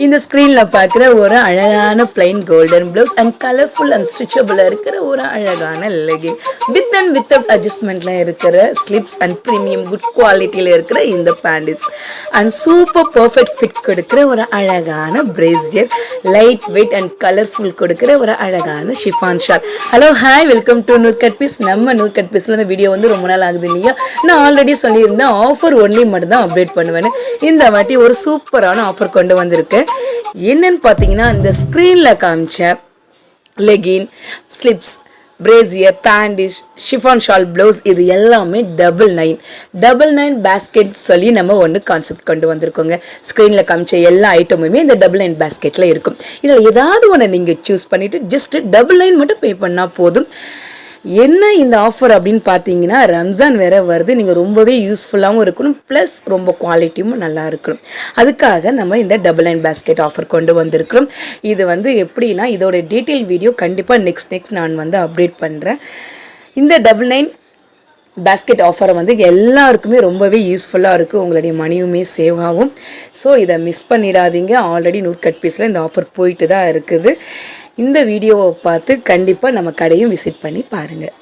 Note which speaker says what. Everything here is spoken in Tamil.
Speaker 1: இந்த ஸ்க்ரீனில் பார்க்குற ஒரு அழகான plain golden blouse and colourful and ஸ்டிச்சபிளாக இருக்கிற ஒரு அழகான லெகின் வித் அண்ட் வித்தவுட் அட்ஜஸ்ட்மெண்ட்டில் இருக்கிற ஸ்லிப்ஸ் அண்ட் ப்ரீமியம் குட் குவாலிட்டியில் இருக்கிற இந்த panties and super perfect fit கொடுக்குற ஒரு அழகான brassiere light weight and colourful கொடுக்குற ஒரு அழகான chiffon shawl. Hello hi, welcome to Noor cut piece. நம்ம நூர் கட் பீஸில் இந்த வீடியோ வந்து ரொம்ப நாள் ஆகுது இல்லையா? நான் ஆல்ரெடி சொல்லியிருந்தேன் ஆஃபர் ஒன்லி மட்டும் தான் அப்டேட் பண்ணுவேன்னு. இந்த வாட்டி ஒரு சூப்பரான ஆஃபர் கொண்டு வந்திருக்கேன். என்னன்னு பார்த்தீங்கன்னா, இந்த ஸ்க்ரீனில் காமிச்ச legging, slips, brassiere, panties, chiffon shawl blouse இது எல்லாமே 99 பேஸ்கெட் சொல்லி நம்ம ஒன்று கான்செப்ட் கொண்டு வந்திருக்கோங்க. ஸ்க்ரீனில் காமிச்ச எல்லா ஐட்டமுமே இந்த 99 பேஸ்கெட்டில் இருக்கும். இதில் ஏதாவது ஒன்று நீங்கள் சூஸ் பண்ணிவிட்டு ஜஸ்ட் 99 மட்டும் பே பண்ணால் போதும். என்ன இந்த ஆஃபர் அப்படின்னு பார்த்தீங்கன்னா, ரம்ஜான் வேறு வருது. நீங்கள் ரொம்பவே யூஸ்ஃபுல்லாகவும் இருக்கணும், ப்ளஸ் ரொம்ப குவாலிட்டியும் நல்லா இருக்கணும். அதுக்காக நம்ம இந்த 99 பேஸ்கெட் ஆஃபர் கொண்டு வந்திருக்கிறோம். இது வந்து எப்படின்னா, இதோட டீட்டெயில் வீடியோ கண்டிப்பாக நெக்ஸ்ட் நான் வந்து அப்டேட் பண்ணுறேன். இந்த 99 பேஸ்கெட் ஆஃபரை வந்து எல்லாருக்குமே ரொம்பவே யூஸ்ஃபுல்லாக இருக்குது. உங்களுடைய மணியுமே சேவ் ஆகும். ஸோ இதை மிஸ் பண்ணிடாதீங்க. ஆல்ரெடி நூர் கட் பீஸில் இந்த ஆஃபர் போயிட்டு தான் இருக்குது. இந்த வீடியோவை பார்த்து கண்டிப்பாக நம்ம கடையும் விசிட் பண்ணி பாருங்கள்.